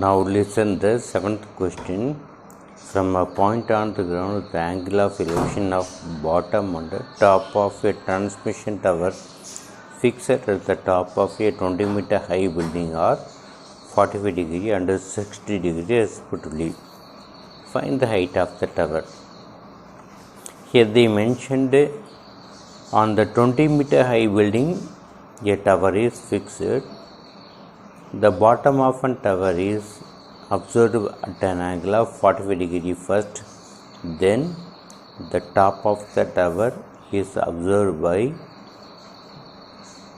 Now listen the seventh question. From a point on the ground, the angle of elevation of bottom and top of a transmission tower fixed at the top of a 20-meter high building are 45 degree and 60 degree respectively. Find the height of the tower. Here they mentioned on the 20-meter high building a tower is fixed. The bottom of a tower is observed at an angle of 45 degree first, then the top of the tower is observed by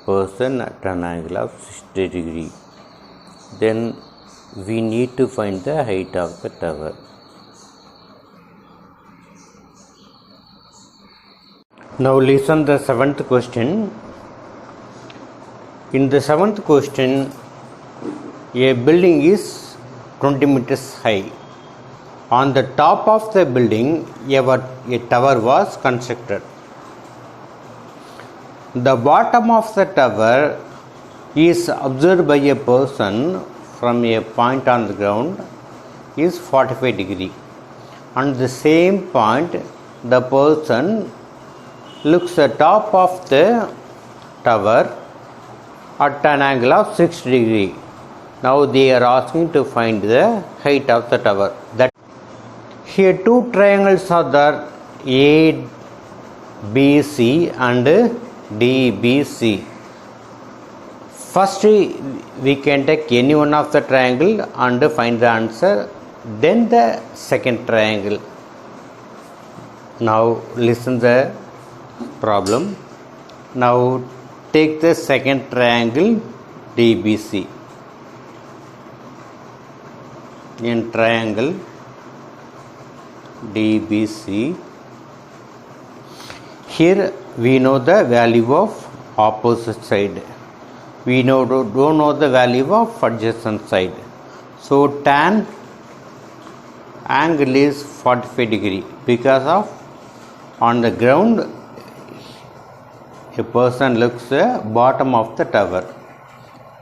person at an angle of 60 degree. Then we need to find the height of the tower. Now listen the seventh question. In the seventh question, a building is 20 meters high. On the top of the building, a tower was constructed. The bottom of the tower is observed by a person from a point on the ground is 45 degree. On the same point, the person looks at the top of the tower at an angle of 60 degree. Now they are asking to find the height of the tower. That here two triangles are there, ABC and DBC. First we can take any one of the triangle and find the answer, then the second triangle. Now listen the problem. Now take the second triangle DBC. In triangle DBC, here we know the value of opposite side. We don't know the value of adjacent side. So tan angle is 45 degree because of on the ground a person looks at bottom of the tower.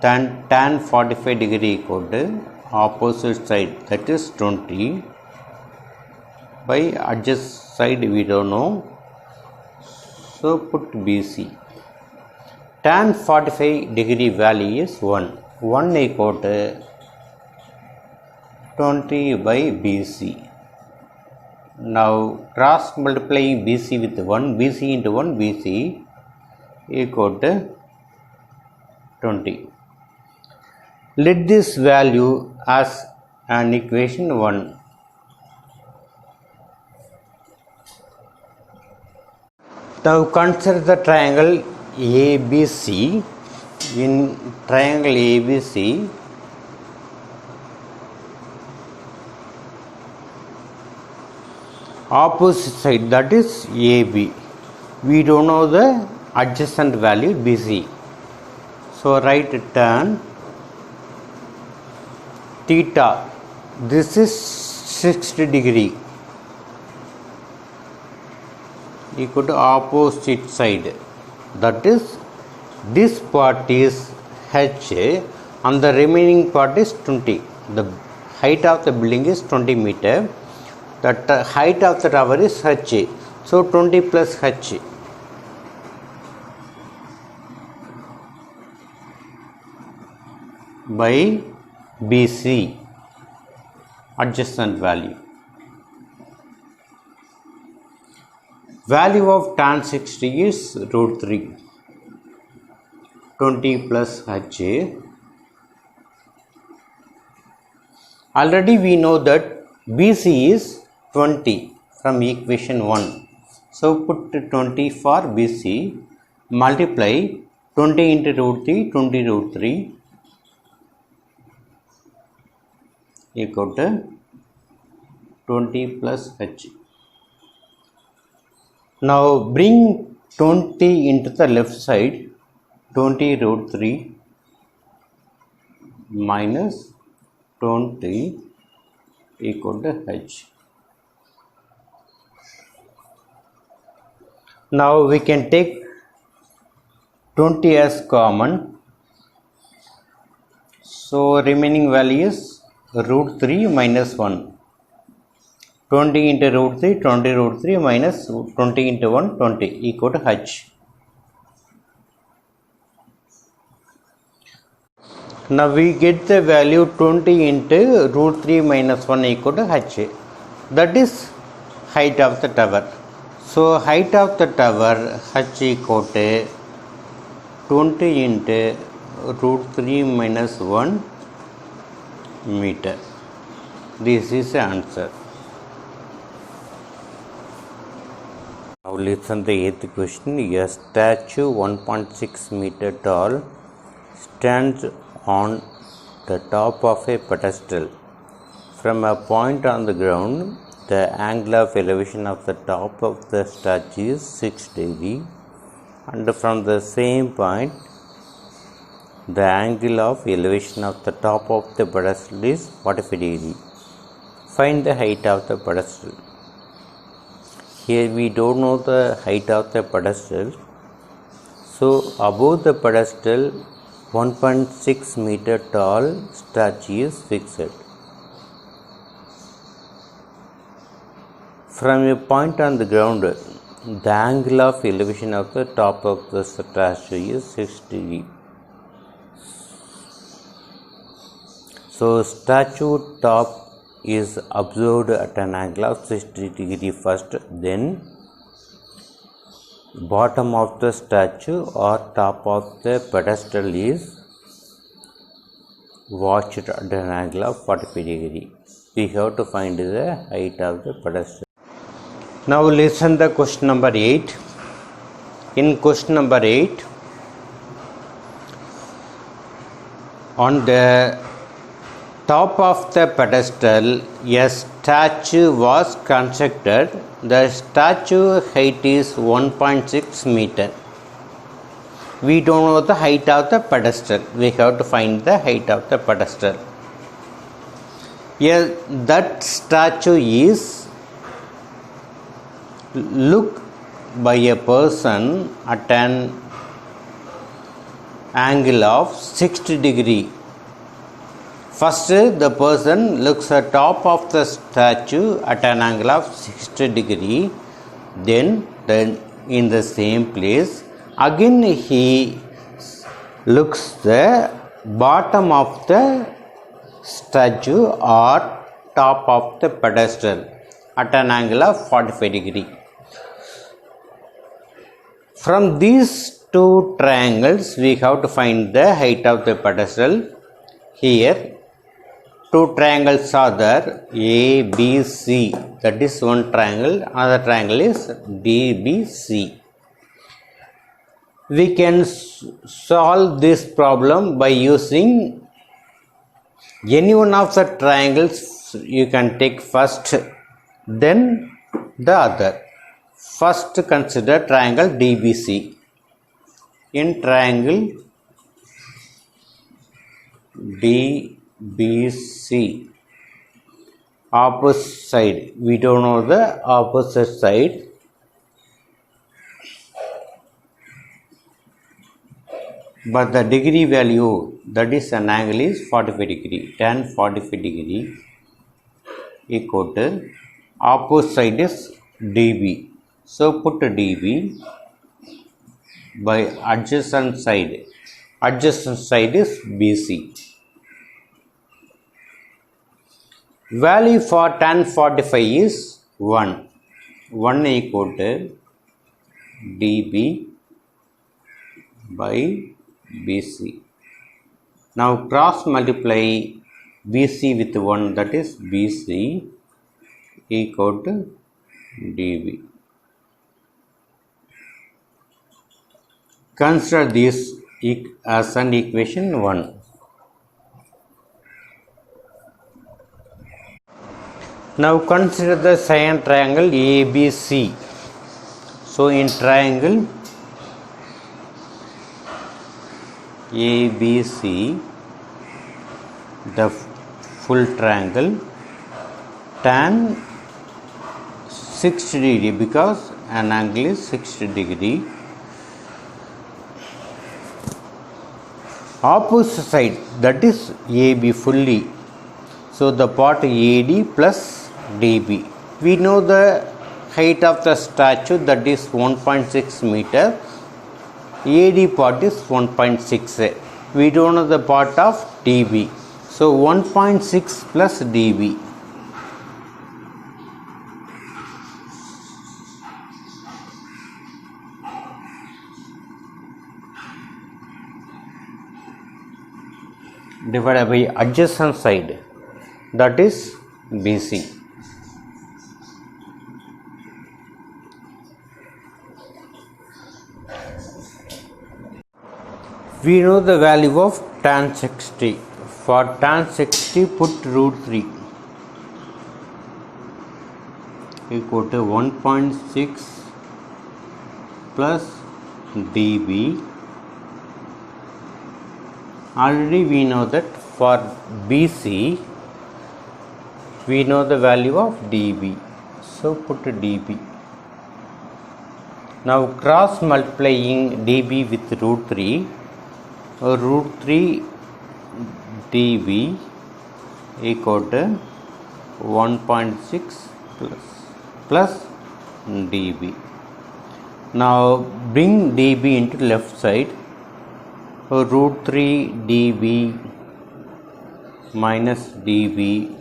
Tan 45 degree equal to opposite side, that is 20, by adjacent side we don't know, so put BC. Tan 45 degree value is 1 equal to 20 by BC. Now cross multiplying BC with 1, BC into 1, BC equal to 20. Let this value as an equation 1. Now consider the triangle ABC. In triangle ABC, opposite side, that is AB. We don't know the adjacent value BC. So write tan theta, this is 60 degree, equal to opposite side, that is this part is H and the remaining part is 20. The height of the building is 20 meter. The height of the tower is H. So 20 plus H. By BC, adjacent value. Value of tan 60 is root 3. 20 plus H. Already we know that BC is 20 from equation 1. So put 20 for BC, multiply 20 into root 3, 20 root 3 equal to 20 plus H. Now bring 20 into the left side, 20 root 3 minus 20 equal to H. Now we can take 20 as common, so remaining value is root 3 minus 1. 20 into root 3, 20 root 3 minus 20 into 1, 20 equal to h. Now we get the value 20 into root 3 minus 1 equal to h. That is height of the tower. So height of the tower h equal to 20 into root 3 minus 1 meter. This is the answer. Now listen the 8th question. A statue 1.6 meter tall stands on the top of a pedestal. From a point on the ground, the angle of elevation of the top of the statue is 6 degrees, and from the same point, the angle of elevation of the top of the pedestal is 45 degrees. Find the height of the pedestal. Here we don't know the height of the pedestal. So above the pedestal, 1.6 meter tall statue is fixed. From a point on the ground, the angle of elevation of the top of the statue is 6 degrees. So statue top is observed at an angle of 60 degree first, then bottom of the statue or top of the pedestal is watched at an angle of 45 degree. We have to find the height of the pedestal. Now listen the question number 8. In question number 8, on the top of the pedestal, a statue was constructed. The statue height is 1.6 meter. We don't know the height of the pedestal. We have to find the height of the pedestal. Yes, that statue is looked by a person at an angle of 60 degree. First, the person looks at top of the statue at an angle of 60 degree. Then in the same place, again he looks the bottom of the statue or top of the pedestal at an angle of 45 degree. From these two triangles, we have to find the height of the pedestal. Here, two triangles are there, ABC. That is one triangle. Another triangle is DBC. We can solve this problem by using any one of the triangles. You can take first, then the other. First, consider triangle DBC. In triangle DBC, opposite side, we don't know the opposite side. But the degree value, that is an angle, is 45 degree. Tan 45 degree equal to opposite side is DB. So put DB by adjacent side. Adjacent side is BC. Value for tan 45 is 1. 1 equal to DB by BC. Now cross multiply BC with 1, that is BC equal to DB. Consider this as an equation 1. Now consider the sine triangle ABC. So in triangle ABC, the full triangle, tan 60 degree, because an angle is 60 degree. Opposite side, that is AB fully. So the part AD plus DB. We know the height of the statue, that is 1.6 meter. AD part is 1.6. We don't know the part of DB. So 1.6 plus DB. Divided by adjacent side, that is BC. We know the value of tan 60. For tan 60, put root 3 equal to 1.6 plus dB. Already we know that for BC we know the value of dB, so put dB. Now cross multiplying dB with root 3, root 3 dB equal to 1.6 plus dB. Now bring dB into left side. Root 3 dB minus dB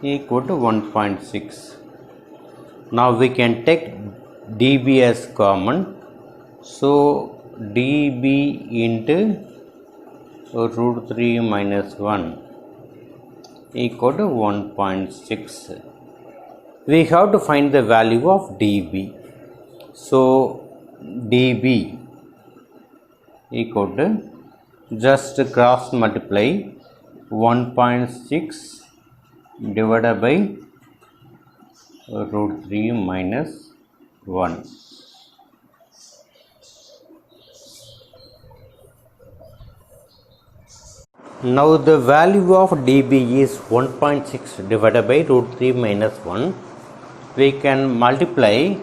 equal to 1.6. Now we can take dB as common, so dB into root 3 minus 1 equal to 1.6. We have to find the value of dB, so dB equal to, just cross multiply 1.6 divided by root 3 minus 1. Now the value of dB is 1.6 divided by root 3 minus 1. We can multiply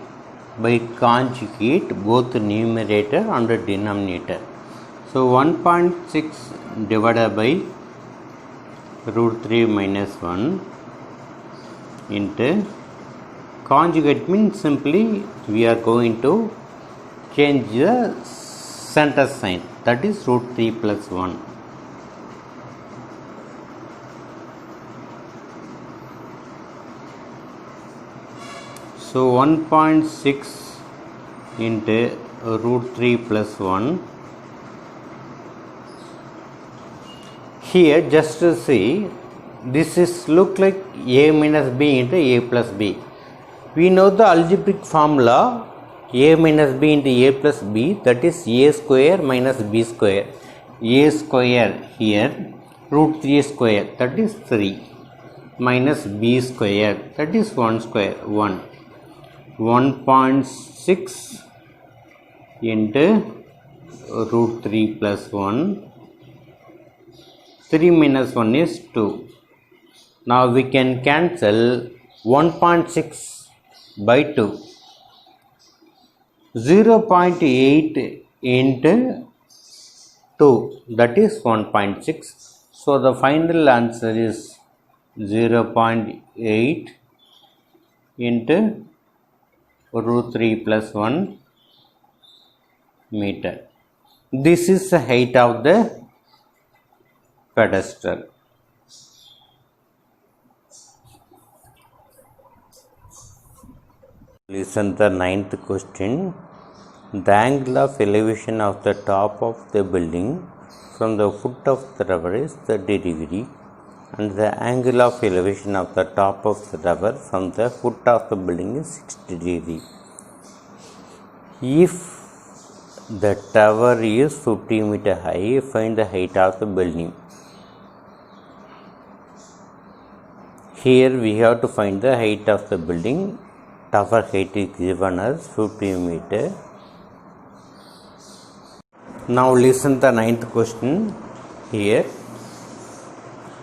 by conjugate both numerator and denominator. So 1.6 divided by root 3 minus 1 into conjugate means simply we are going to change the center sign, that is root 3 plus 1. So 1.6 into root 3 plus 1. Here just to see, this is look like a minus b into a plus b. We know the algebraic formula a minus b into a plus b, that is a square minus b square. A square here, root 3 square, that is 3, minus b square, that is 1 square, 1. 1.6 into root 3 plus 1. 3 minus 1 is 2. Now we can cancel 1.6 by 2. 0.8 into 2, that is 1.6. So the final answer is 0.8 into root 3 plus 1 meter. This is the height of the pedestal. Listen the 9th question. The angle of elevation of the top of the building from the foot of the tower is 30 degree and the angle of elevation of the top of the tower from the foot of the building is 60 degree. If the tower is 50 meter high, find the height of the building. Here we have to find the height of the building. Tower height is given as 50 meter. Now listen the 9th question. Here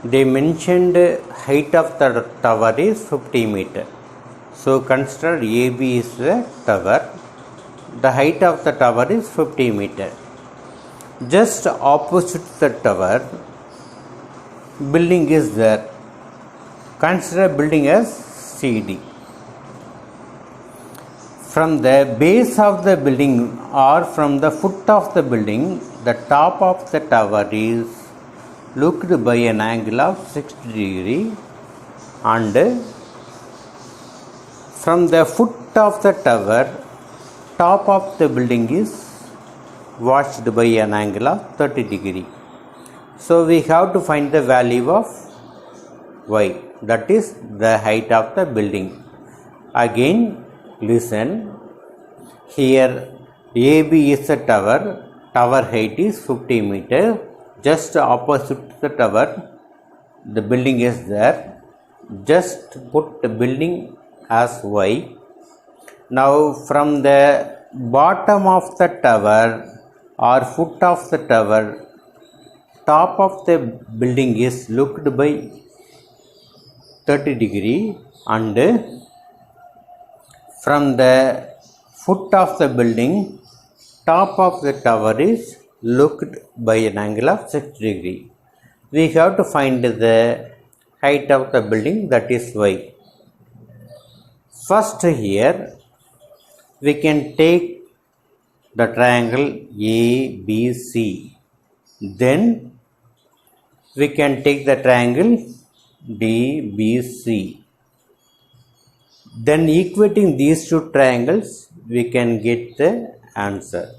they mentioned height of the tower is 50 meter. So consider AB is the tower. The height of the tower is 50 meter. Just opposite the tower, building is there. Consider building as CD. From the base of the building or from the foot of the building, the top of the tower is looked by an angle of 60 degree, and from the foot of the tower, top of the building is watched by an angle of 30 degree. So we have to find the value of y, that is the height of the building. Again, listen. Here AB is the tower. Tower height is 50 meter. Just opposite the tower, the building is there. Just put the building as y. Now from the bottom of the tower or foot of the tower, top of the building is looked by 30 degree, and from the foot of the building, top of the tower is looked by an angle of 60 degree. We have to find the height of the building, that is y. First here we can take the triangle ABC. Then we can take the triangle DBC. Then equating these two triangles, we can get the answer.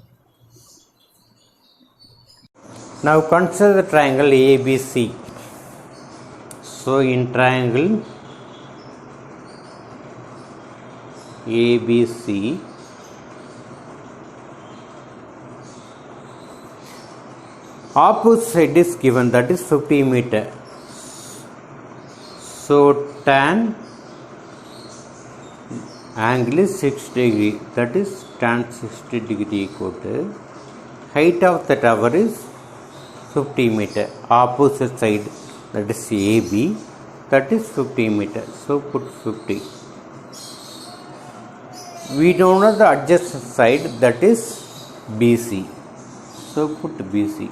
Now consider the triangle ABC. So in triangle ABC, opposite side is given, that is 50 meter. So tan angle is 60 degree, that is tan 60 degree equal to height of the tower is 50 meter. Opposite side, that is AB, that is 50 meter. So put 50. We don't know the adjacent side, that is BC. So put BC.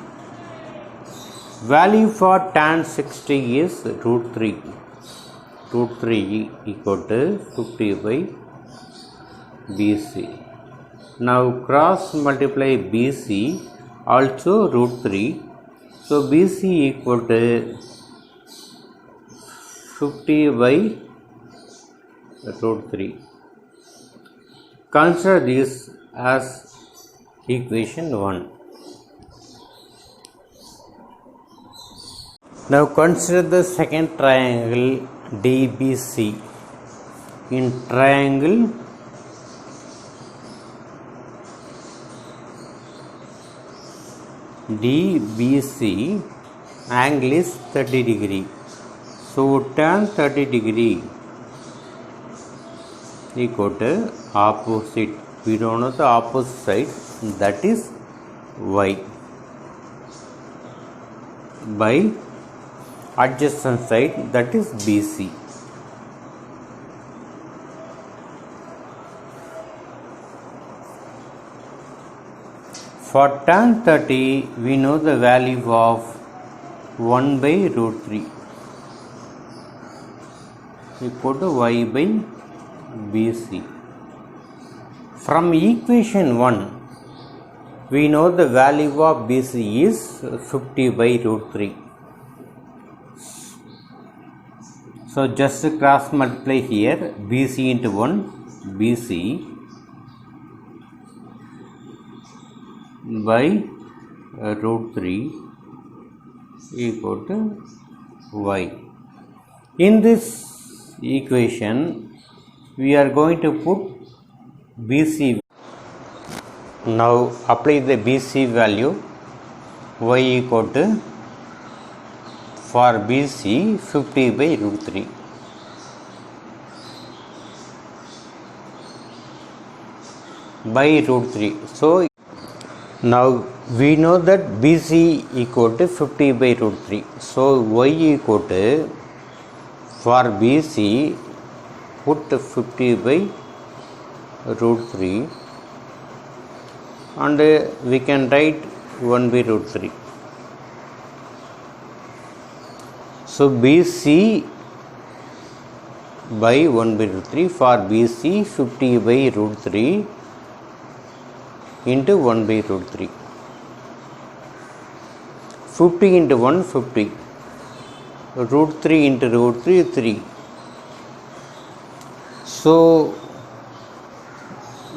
Value for tan 60 is root 3. Root 3 equal to 50 by BC. Now cross multiply BC, also root 3. So BC equal to 50 by root 3. Consider this as equation 1. Now consider the second triangle DBC. In triangle DBC, angle is 30 degree. So tan 30 degree equal to opposite. We don't know the opposite side, that is y, by adjacent side, that is BC. For tan 30, we know the value of 1 by root 3 equal to y by BC. From equation 1, we know the value of BC is 50 by root 3. So just cross multiply here, BC into 1, BC by root 3 equal to y. In this equation, we are going to put BC. Now apply the BC value, y equal to, for BC 50 by root 3. By root 3. So now we know that BC equal to 50 by root 3. So y equal to, for BC put 50 by root 3, and we can write 1 by root 3. So BC by 1 by root 3. For BC, 50 by root 3 into 1 by root 3. 50 into 1, 50. Root 3 into root 3, 3. So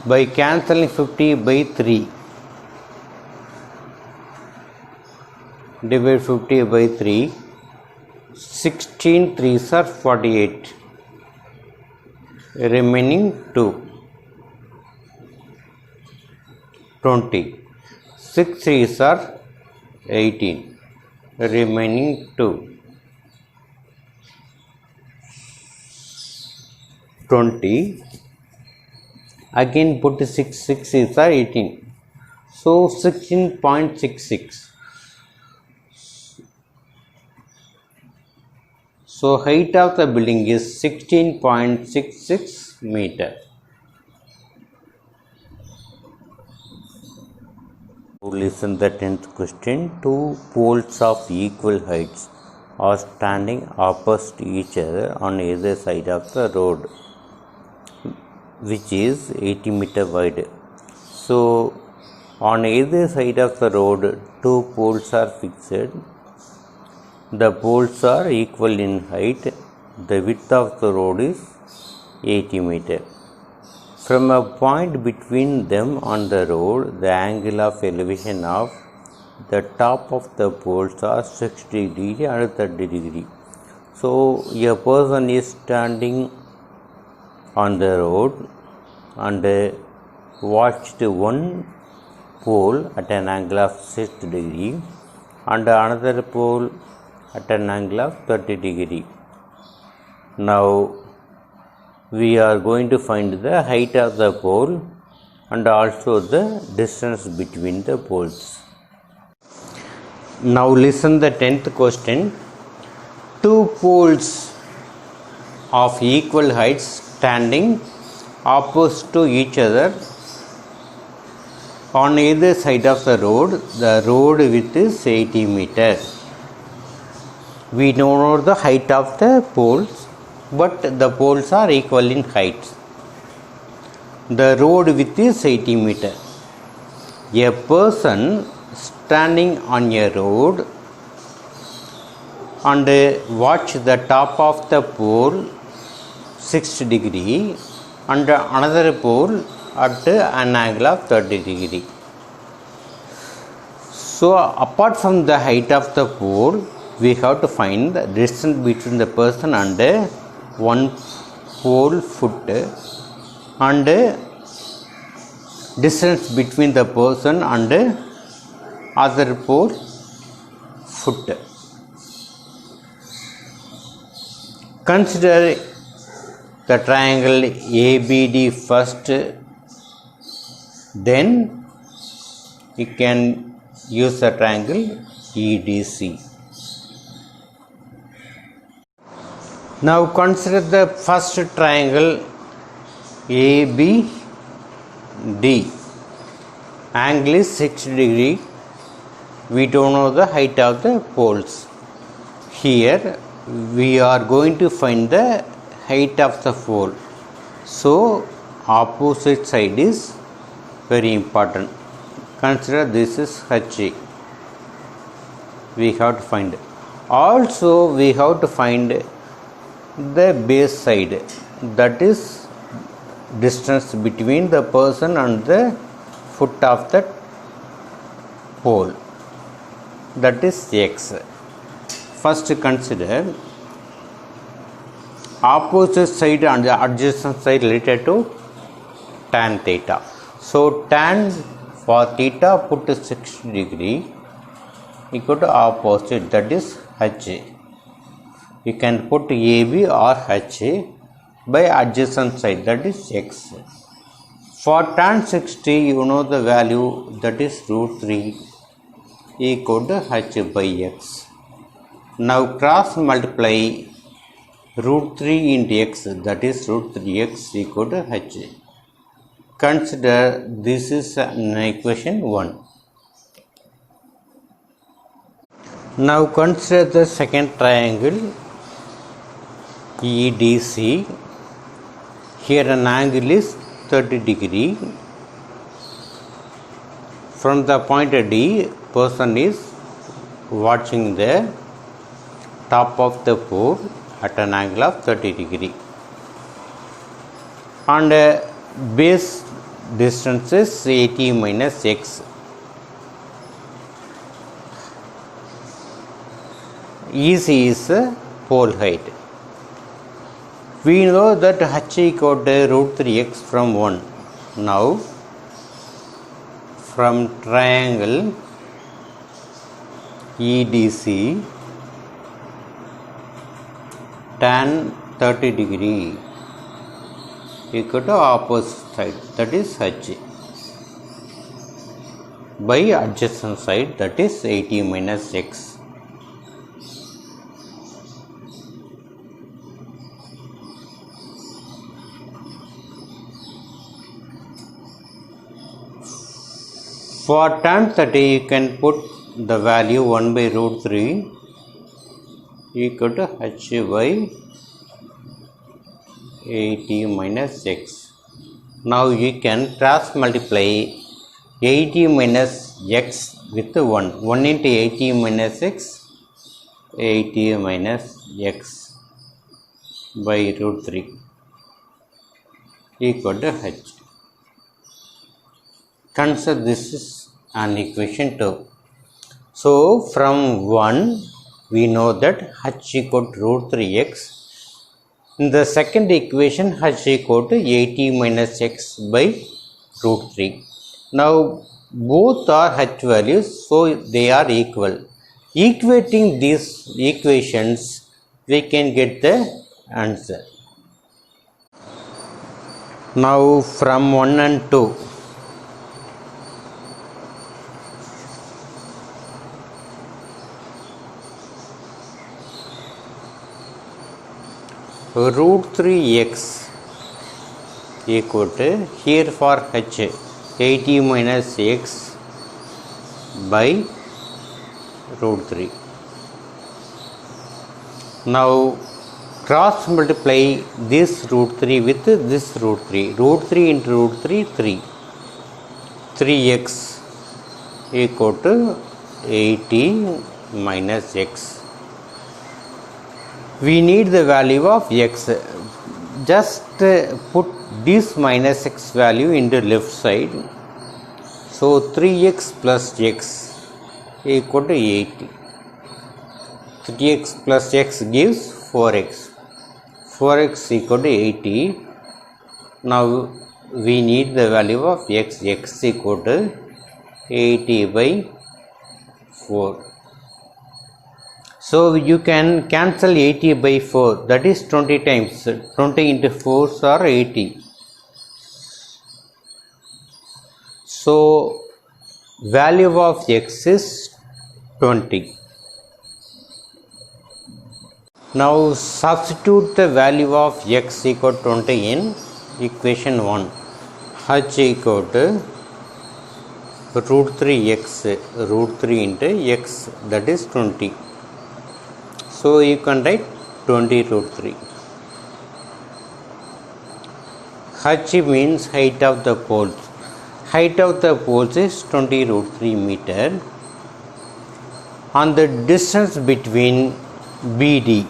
by cancelling 50 by 3, divide 50 by 3, 16 3s are 48, remaining 2, 20, 6 3s are 18, remaining 2, 20, again put 6 6s are 18, so 16.66. So height of the building is 16.66 meter. Listen the 10th question. Two poles of equal heights are standing opposite each other on either side of the road, which is 80 meter wide. So on either side of the road, two poles are fixed. The poles are equal in height. The width of the road is 80 meter. From a point between them on the road, the angle of elevation of the top of the poles are 60 degree and 30 degree. So a person is standing on the road and watched one pole at an angle of 60 degree and another pole at an angle of 30 degree. Now we are going to find the height of the pole and also the distance between the poles. Now listen the 10th question. Two poles of equal heights standing opposite to each other on either side of the road width is 80 meter. We don't know the height of the poles, but the poles are equal in height. The road width is 80 meter. A person standing on a road and watch the top of the pole 60 degree and another pole at an angle of 30 degree. So apart from the height of the pole, we have to find the distance between the person and one pole foot and distance between the person and other pole foot. Consider the triangle ABD first, then you can use the triangle EDC. Now consider the first triangle ABD. Angle is 60 degree. We don't know the height of the poles. Here we are going to find the height of the pole. So opposite side is very important. Consider this is HA. We have to find. Also we have to find the base side, that is distance between the person and the foot of the pole, that is x. First consider opposite side and the adjacent side related to tan theta. So tan for theta put 60 degree equal to opposite, that is HA. You can put AB or HA by adjacent side, that is x. For tan 60, you know the value, that is root 3 equal to h by x. Now cross multiply root 3 into x, that is root 3x equal to h. Consider this is an equation 1. Now consider the second triangle EDC. Here an angle is 30 degree. From the point D, person is watching the top of the pole at an angle of 30 degree. And base distance is 80 minus x. EC is pole height. We know that h equal to root 3x from 1. Now from triangle EDC, tan 30 degree equal to opposite side, that is h, by adjacent side, that is 80 minus x. For tan 30, you can put the value 1 by root 3 equal to h by 80 minus x. Now you can cross multiply 80 minus x with 1. 1 into 80 minus x, 80 minus x by root 3 equal to h. Consider this is an equation 2. So from 1 we know that h equal to root 3x. In the second equation, h equal to 80 minus x by root 3. Now both are h values, so they are equal. Equating these equations, we can get the answer. Now from 1 and 2, root 3x equal to, here for h, 80 minus x by root 3. Now cross multiply this root 3 with this root 3. Root 3 into root 3, 3. 3x equal to 80 minus x. We need the value of x. Just put this minus x value into left side. So 3x plus x equal to 80. 3x plus x gives 4x. 4x equal to 80. Now we need the value of x. X equal to 80 by 4. So you can cancel 80 by 4, that is 20 times. 20 into 4 are 80. So value of x is 20. Now substitute the value of x equal to 20 in equation 1. h equal to root 3x, root 3 into x, that is 20. So you can write 20 root 3. h means height of the poles. Height of the poles is 20 root 3 meter. And the distance between BD,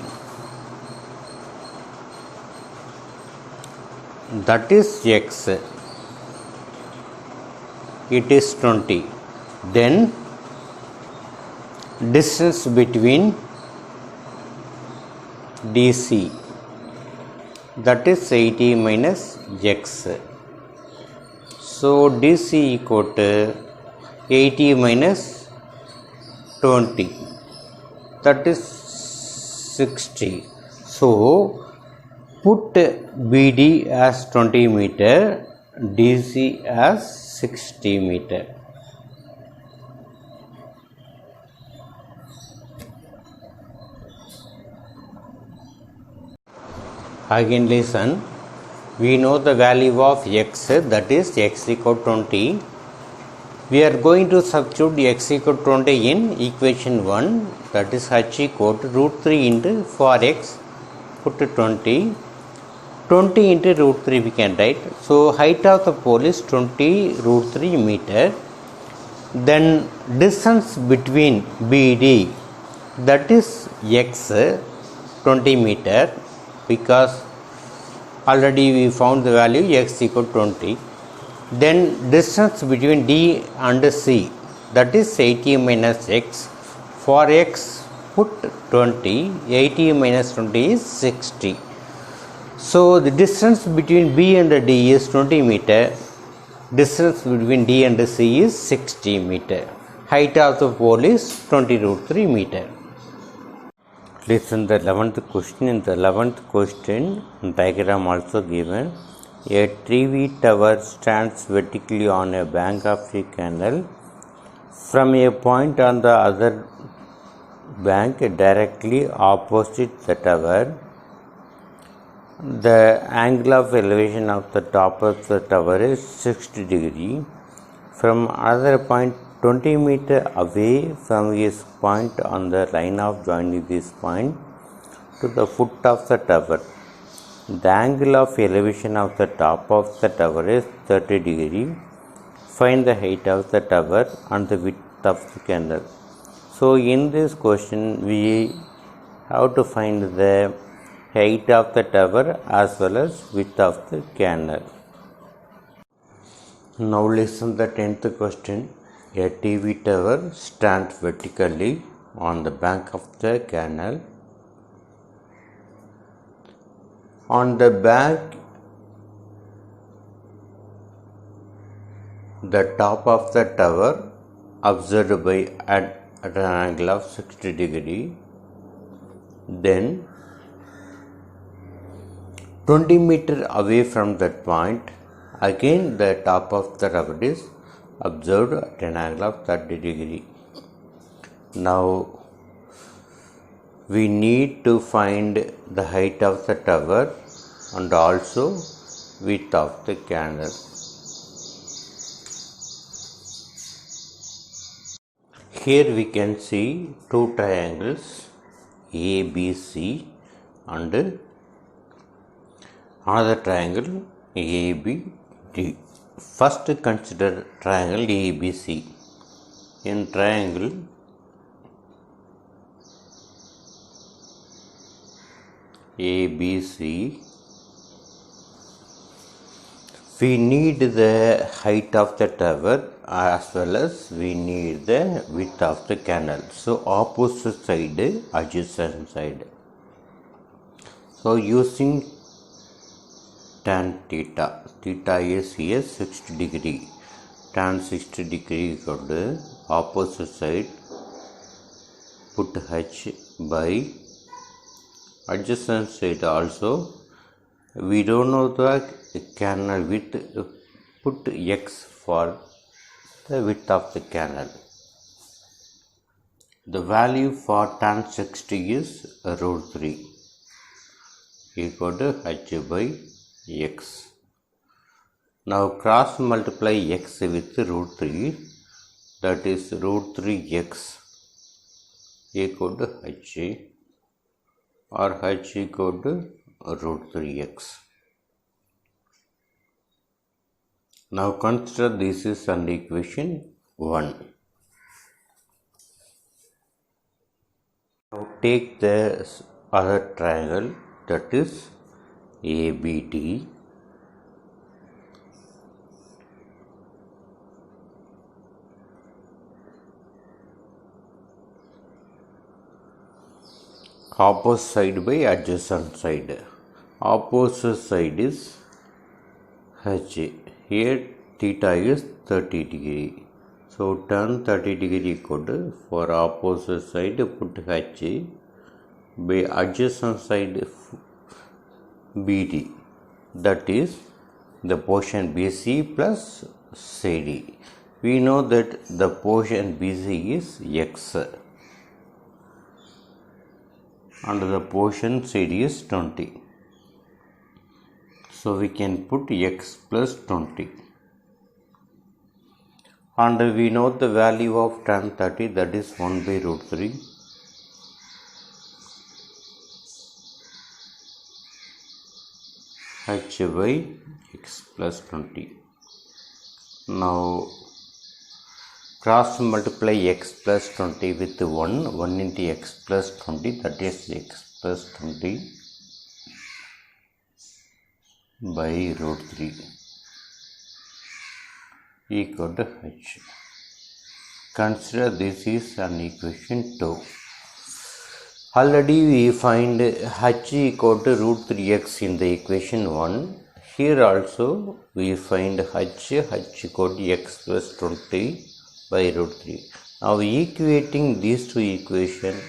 that is x, it is 20. Then distance between DC, that is 80 minus x. So DC equal to 80 minus 20, that is 60. So put BD as 20 meter, DC as 60 meter. Again listen, we know the value of x, that is x equal to 20. We are going to substitute x equal to 20 in equation 1, that is h equal to root 3 into for x, put 20 into root 3 we can write. So height of the pole is 20 root 3 meter. Then distance between BD, that is x 20 meter, because already we found the value x equal to 20. Then distance between D and C, that is 80 minus x. For x put 20, 80 minus 20 is 60. So the distance between B and D is 20 meter. Distance between D and C is 60 meter. Height of the pole is 20 root 3 meter. Listen the 11th question. In the 11th question, diagram also given. A TV tower stands vertically on a bank of a canal. From a point on the other bank directly opposite the tower, the angle of elevation of the top of the tower is 60 degree. From another point 20 meter away from his point on the line of joining this point to the foot of the tower, the angle of elevation of the top of the tower is 30 degree. Find the height of the tower and the width of the canal. So in this question we have to find the height of the tower as well as width of the canal. Now listen the 10th question. A TV tower stands vertically on the bank of the canal. On the back, the top of the tower observed by at an angle of 60 degree. Then 20 meter away from that point, again the top of the tower is observed at an angle of 30 degree. Now we need to find the height of the tower and also width of the canal. Here we can see two triangles ABC and another triangle ABD. First consider triangle ABC. In triangle ABC, we need the height of the tower as well as we need the width of the canal. So opposite side, adjacent side. So using tan theta, theta is here 60 degree. Tan 60 degree equal to opposite side, put h by adjacent side also. We don't know the canal width, put x for the width of the canal. The value for tan 60 is root 3 equal to h by x. Now cross multiply x with root 3, that is root 3x equal to h, or h equal to root 3x. Now consider this is an equation 1. Now take the other triangle, that is ABD. Opposite side by adjacent side. Opposite side is h. Here theta is 30 degree. So tan 30 degree equal to, for opposite side put h by adjacent side BD, that is the portion BC plus CD. We know that the portion BC is x and the portion CD is 20. So we can put x plus 20. and we know the value of tan 30, that is 1 by root 3. H by x plus 20. Now cross multiply x plus 20 with 1 into x plus 20, that is x plus 20 by root 3 equal to h. Consider this is an equation 2. Already we find h equal to root 3x in the equation 1. Here also we find h equal to x plus 20 by root 3. Now equating these two equations,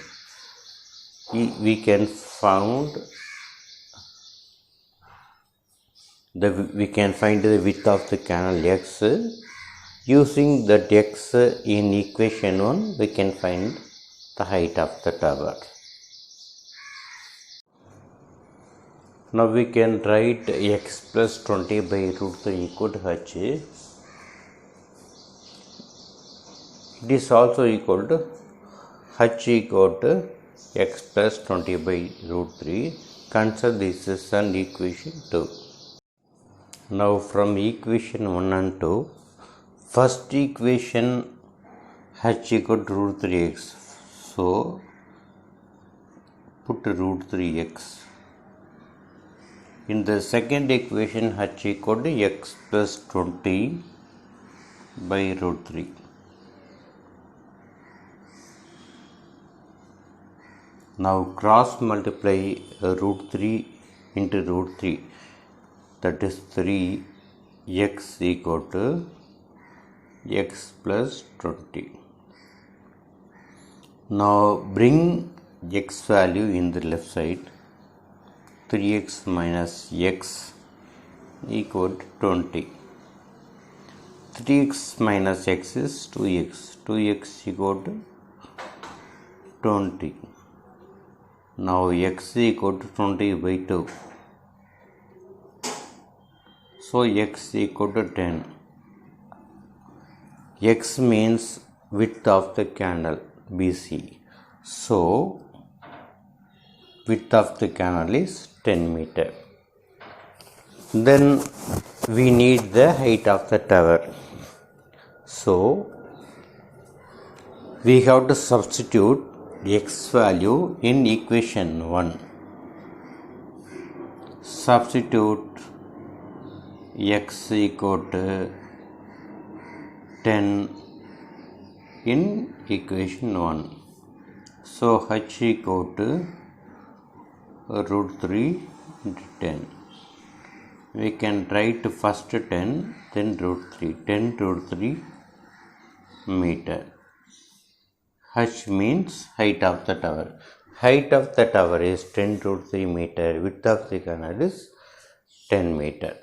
we can find the width of the canal x. Using that x in equation 1, we can find the height of the tower. Now we can write x plus 20 by root 3 equal to h. It is also equal to h equal to x plus 20 by root 3. Consider this is an equation 2. Now from equation 1 and 2, first equation h equal to root 3x. So put root 3x. In the second equation, h equal to x plus 20 by root 3. Now cross multiply root 3 into root 3, that is 3x equal to x plus 20. Now bring x value in the left side. 3x minus x equal to 20. 3x minus x is 2x. 2x equal to 20. Now x equal to 20 by 2. So x equal to 10. X means width of the canal BC. So width of the canal is 10 meter. Then we need the height of the tower. So we have to substitute x value in equation 1. Substitute x equal to 10 in equation 1. So h equal to root 3 into 10. We can write first 10, then root 3. 10 root 3 meter. H means height of the tower. Height of the tower is 10 root 3 meter. Width of the canal is 10 meter.